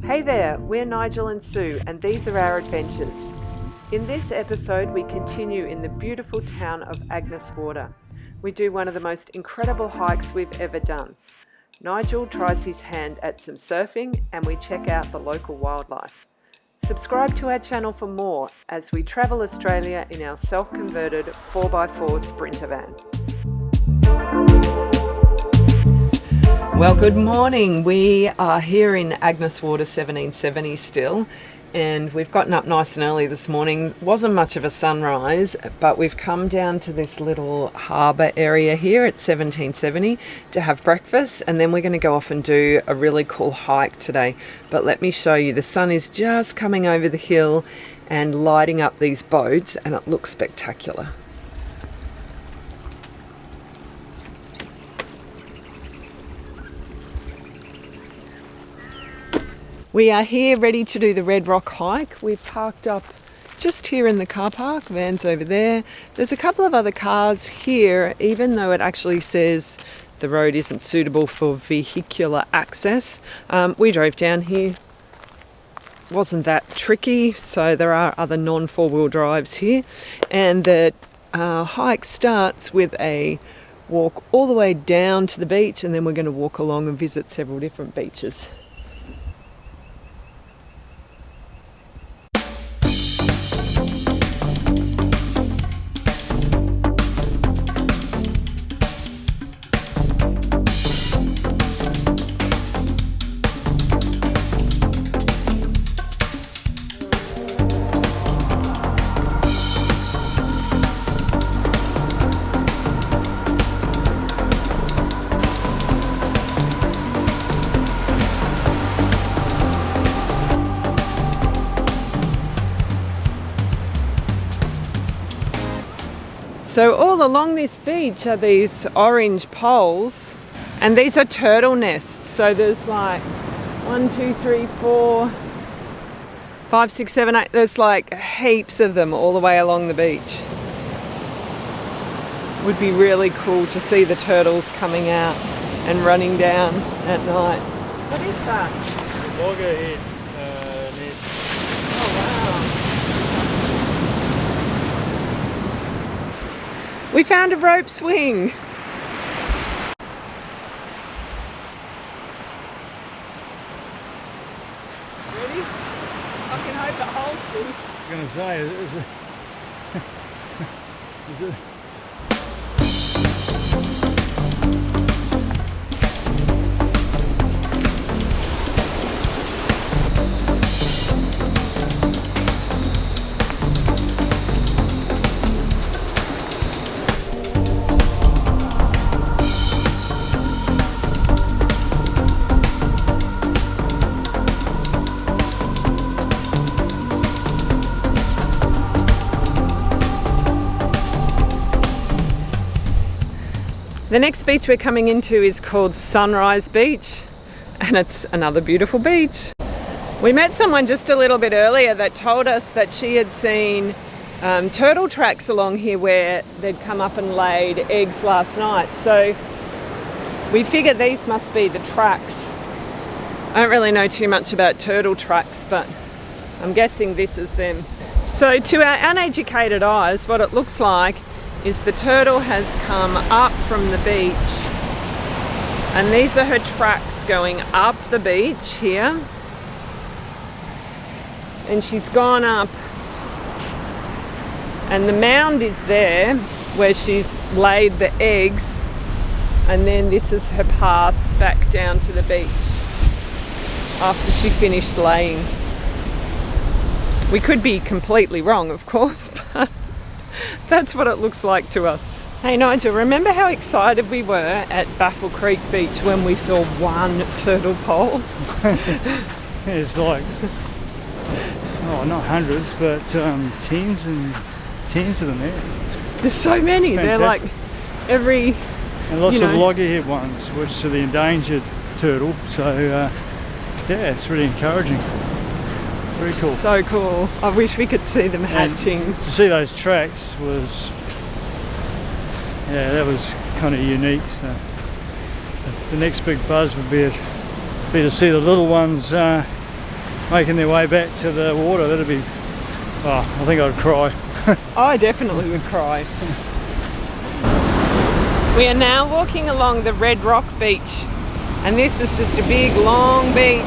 Hey there, we're Nigel and Sue, and these are our adventures. In this episode, we continue in the beautiful town of Agnes Water. We do one of the most incredible hikes we've ever done. Nigel tries his hand at some surfing, and we check out the local wildlife. Subscribe to our channel for more as we travel Australia in our self-converted 4x4 Sprinter van. Well, good morning. We are here in Agnes Water 1770 still, and we've gotten up nice and early this morning. Wasn't much of a sunrise, but we've come down to this little harbour area here at 1770 to have breakfast, and then we're going to go off and do a really cool hike today. But let me show you, the sun is just coming over the hill and lighting up these boats, and it looks spectacular. We are here ready to do the Red Rock hike. We've parked up just here in the car park, van's over there. There's a couple of other cars here, even though it actually says the road isn't suitable for vehicular access. We drove down here. Wasn't that tricky, so there are other non-four-wheel drives here. And the hike starts with a walk all the way down to the beach, and then we're going to walk along and visit several different beaches. So all along this beach are these orange poles, and these are turtle nests. So there's like 1, 2, 3, 4, 5, 6, 7, 8. There's like heaps of them all the way along the beach. Would be really cool to see the turtles coming out and running down at night. What is that? Loggerhead nest. Oh wow. We found a rope swing. Ready? I can hope it holds me. I'm going to say, is it The next beach we're coming into is called Sunrise Beach, and it's another beautiful beach. We met someone just a little bit earlier that told us that she had seen turtle tracks along here where they'd come up and laid eggs last night. So we figure these must be the tracks. I don't really know too much about turtle tracks, but I'm guessing this is them. So to our uneducated eyes, what it looks like is the turtle has come up from the beach, and these are her tracks going up the beach here, and she's gone up, and the mound is there where she's laid the eggs, and then this is her path back down to the beach after she finished laying. We could be completely wrong, of course, but that's what it looks like to us. Hey Nigel, remember how excited we were at Baffle Creek Beach when we saw one turtle pole? It's like, not hundreds, but tens of them there. There's so many. They're like every... And lots of loggerhead ones, which are the endangered turtle. So yeah, it's really encouraging. Very cool. So cool. I wish we could see them hatching. And to see those tracks was, yeah, that was kind of unique. So the next big buzz would be to see the little ones making their way back to the water. That'd be, oh, I think I'd cry. I definitely would cry. We are now walking along the Red Rock Beach, and this is just a big long beach,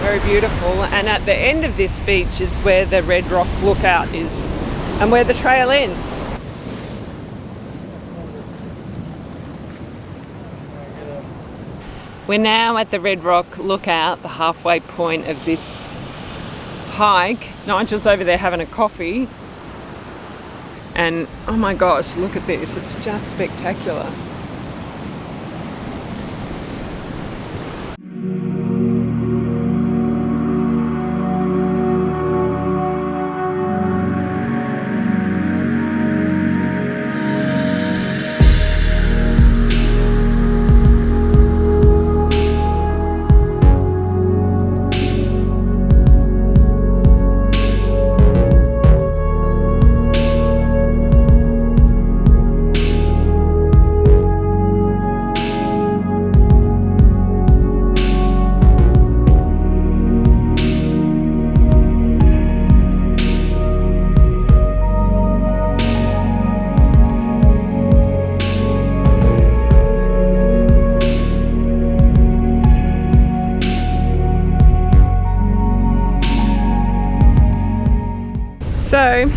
very beautiful, and at the end of this beach is where the Red Rock Lookout is and where the trail ends. We're now at the Red Rock Lookout, the halfway point of this hike. Nigel's over there having a coffee. And oh my gosh, look at this. It's just spectacular. So,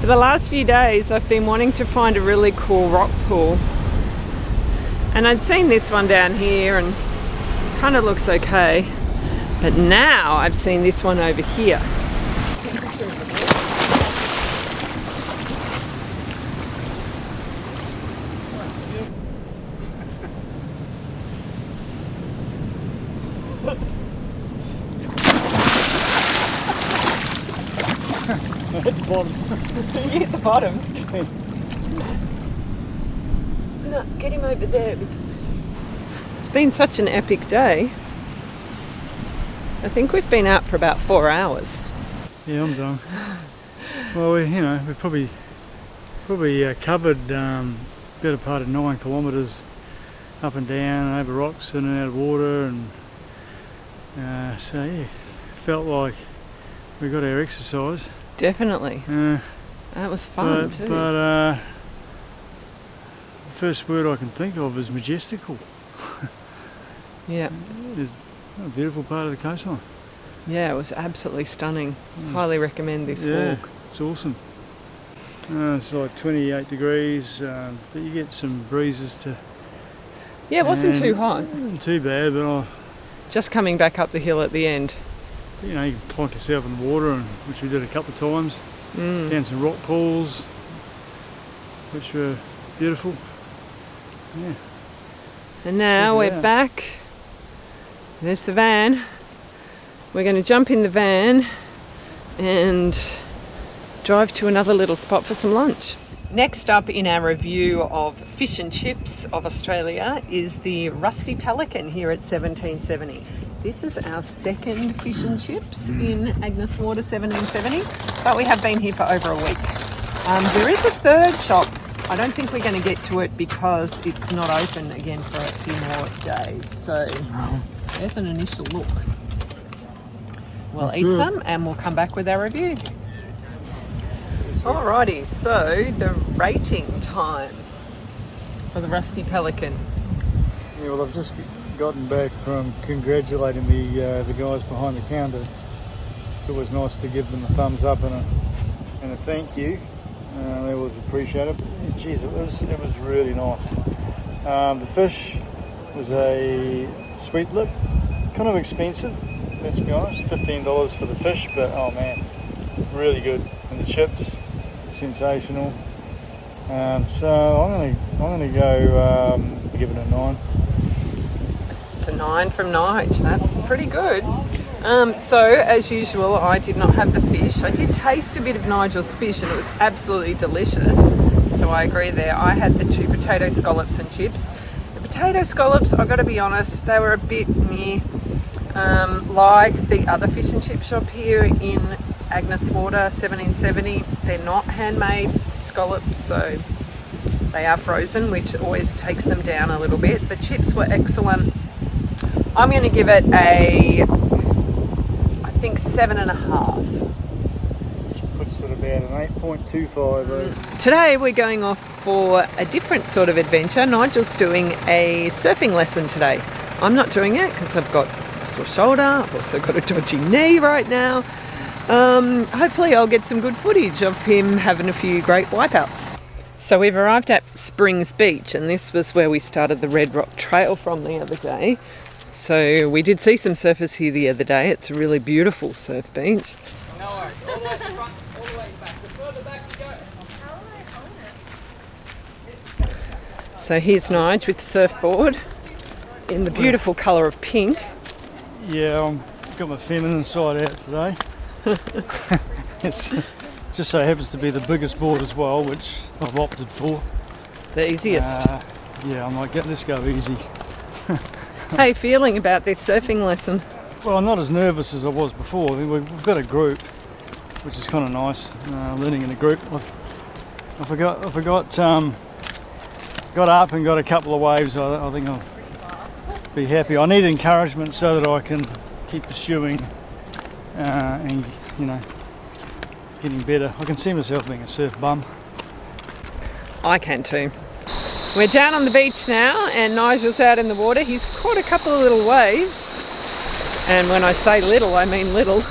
for the last few days I've been wanting to find a really cool rock pool, and I'd seen this one down here and kind of looks okay, but now I've seen this one over here. Hit the bottom. You hit the bottom. No, get him over there. It's been such an epic day. I think we've been out for about 4 hours. Yeah, I'm done. Well, we probably covered better part of 9 kilometres up and down, and over rocks, in and out of water, and so yeah, felt like we got our exercise. Definitely. That was fun too. But the first word I can think of is majestical. Yeah. It's a beautiful part of the coastline. Yeah, it was absolutely stunning. Highly recommend this walk. It's awesome. It's like 28 degrees, but you get some breezes to... Yeah, it wasn't too hot. It wasn't too bad, but just coming back up the hill at the end. you can plonk yourself in the water, which we did a couple of times. Down some rock pools, which were beautiful. Yeah. And now we're back. There's the van. We're going to jump in the van and drive to another little spot for some lunch. Next up in our review of fish and chips of Australia is the Rusty Pelican here at 1770. This is our second fish and chips in Agnes Water 1770, but we have been here for over a week. There is a third shop. I don't think we're going to get to it because it's not open again for a few more days. So there's an initial look. We'll eat some and we'll come back with our review. Alrighty, so the rating time for the Rusty Pelican. Yeah, well, I've just gotten back from congratulating the guys behind the counter. It's always nice to give them a thumbs up and a thank you. They always appreciate it. Geez, it was really nice. The fish was a sweet lip, kind of expensive, let's be honest. $15 for the fish, but oh man, really good. And the chips, sensational. So I'm gonna go give it a 9. It's a 9 from Nige. That's pretty good. So as usual, I did not have the fish. I did taste a bit of Nigel's fish and it was absolutely delicious. So I agree there. I had the 2 potato scallops and chips. The potato scallops, I've got to be honest, they were a bit meh. Like the other fish and chip shop here in Agnes Water 1770, they're not handmade scallops, so They are frozen, which always takes them down a little bit. The chips were excellent. I'm going to give it a, I think 7.5. Puts it about an 8.25. Today we're going off for a different sort of adventure. Nigel's doing a surfing lesson today. I'm not doing it because I've got a sore shoulder. I've also got a dodgy knee right now. Hopefully I'll get some good footage of him having a few great wipeouts. So we've arrived at Springs Beach, and this was where we started the Red Rock Trail from the other day. So we did see some surfers here the other day. It's a really beautiful surf beach. No worries. All the way to the front, all the way back. The further back you go. So here's Nige with the surfboard in the beautiful colour of pink. Yeah, I've got my feminine side out today. It's just so happens to be the biggest board as well, which I've opted for. The easiest. Yeah, I might get this go easy. How are you feeling about this surfing lesson? Well, I'm not as nervous as I was before. I mean, we've got a group, which is kind of nice, learning in a group. I got up and got a couple of waves. I think I'll be happy. I need encouragement so that I can keep pursuing and, you know, getting better. I can see myself being a surf bum. I can too. We're down on the beach now, and Nigel's out in the water. He's caught a couple of little waves, and when I say little, I mean little.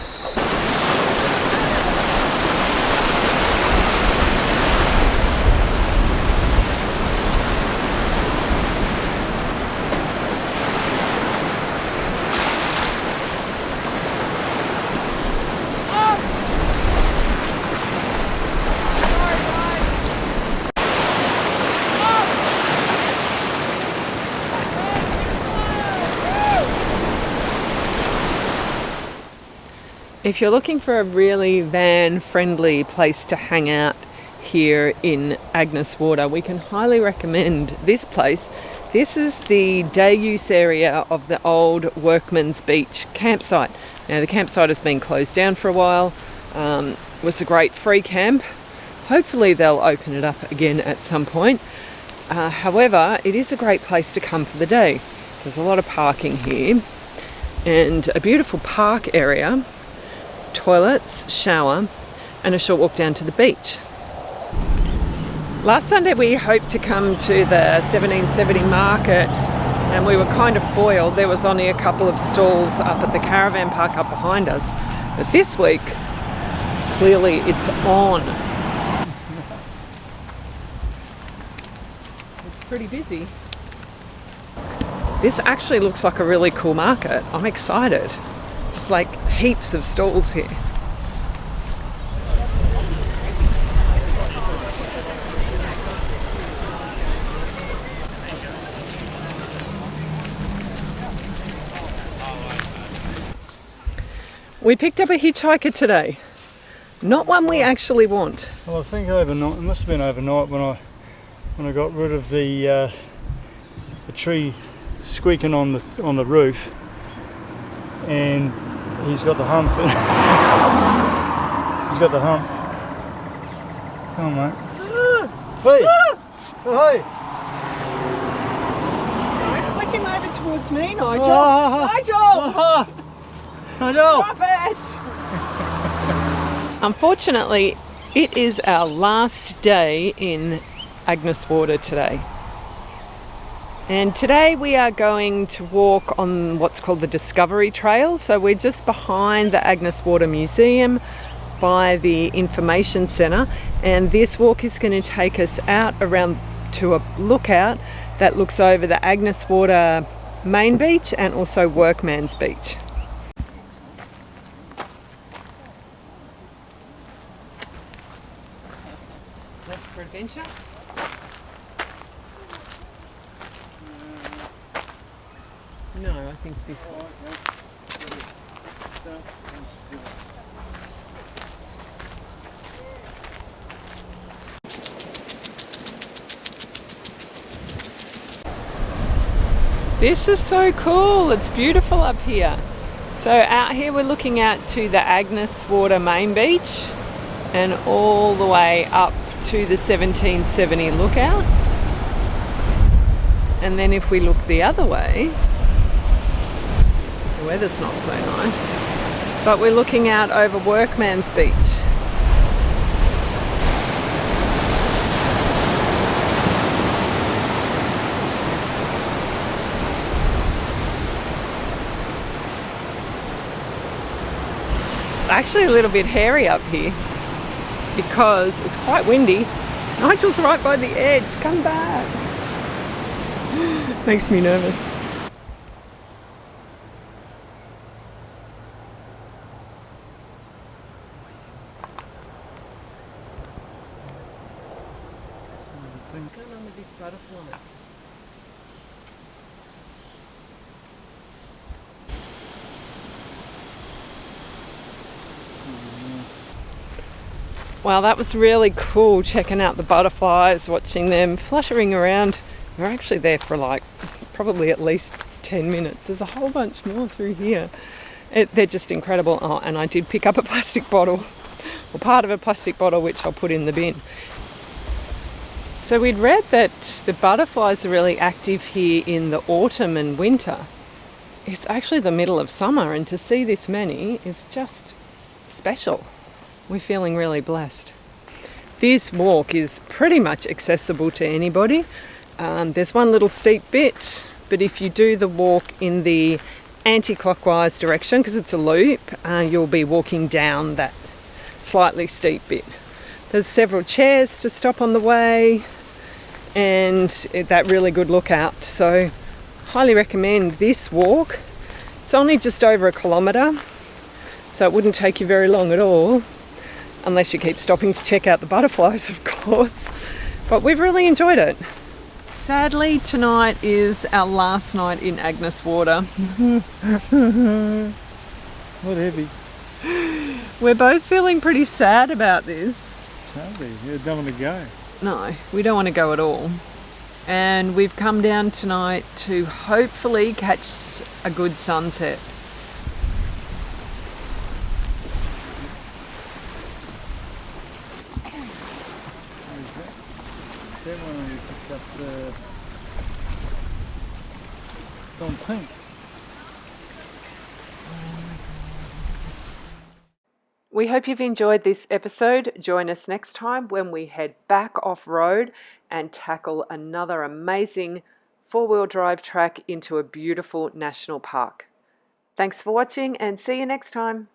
If you're looking for a really van-friendly place to hang out here in Agnes Water, we can highly recommend this place. This is the day use area of the old Workman's Beach campsite. Now the campsite has been closed down for a while. It was a great free camp. Hopefully they'll open it up again at some point. However, it is a great place to come for the day. There's a lot of parking here and a beautiful park area. Toilets, shower, and a short walk down to the beach. Last Sunday we hoped to come to the 1770 market, and we were kind of foiled. There was only a couple of stalls up at the caravan park up behind us. But this week, clearly it's on. It's nuts. It's pretty busy. This actually looks like a really cool market. I'm excited. There's like heaps of stalls here. We picked up a hitchhiker today. Not one we actually want. Well, I think overnight, it must have been overnight when I got rid of the tree squeaking on the roof, and he's got the hump. He's got the hump. Come on, mate. Hey! Oh, hey! Don't flick him over towards me, Nigel. Nigel! Nigel! Stop it! Unfortunately, it is our last day in Agnes Water today. And today we are going to walk on what's called the Discovery Trail. So we're just behind the Agnes Water Museum by the Information Centre, and this walk is going to take us out around to a lookout that looks over the Agnes Water main beach and also Workman's Beach. Left for adventure? No, I think this one. This is so cool. It's beautiful up here. So out here we're looking out to the Agnes Water main beach and all the way up to the 1770 lookout. And then if we look the other way, the weather's not so nice, but we're looking out over Workman's Beach. It's actually a little bit hairy up here because it's quite windy. Nigel's right by the edge. Come back. Makes me nervous. What's going on with this butterfly? Well, that was really cool, checking out the butterflies, watching them fluttering around. We're actually there for like probably at least 10 minutes. There's a whole bunch more through here. They're just incredible. Oh, and I did pick up a plastic bottle, or part of a plastic bottle, which I'll put in the bin. So we'd read that the butterflies are really active here in the autumn and winter. It's actually the middle of summer, and to see this many is just special. We're feeling really blessed. This walk is pretty much accessible to anybody. There's one little steep bit, but if you do the walk in the anti-clockwise direction, because it's a loop, you'll be walking down that slightly steep bit. There's several chairs to stop on the way, and that really good lookout. So highly recommend this walk. It's only just over 1 kilometre, so it wouldn't take you very long at all. Unless you keep stopping to check out the butterflies, of course. But we've really enjoyed it. Sadly, tonight is our last night in Agnes Water. What heavy. We're both feeling pretty sad about this. Sadly, you don't want to go. No, we don't want to go at all. And we've come down tonight to hopefully catch a good sunset. That one you picked up the Don Pink. We hope you've enjoyed this episode. Join us next time when we head back off-road and tackle another amazing four-wheel drive track into a beautiful national park. Thanks for watching and see you next time.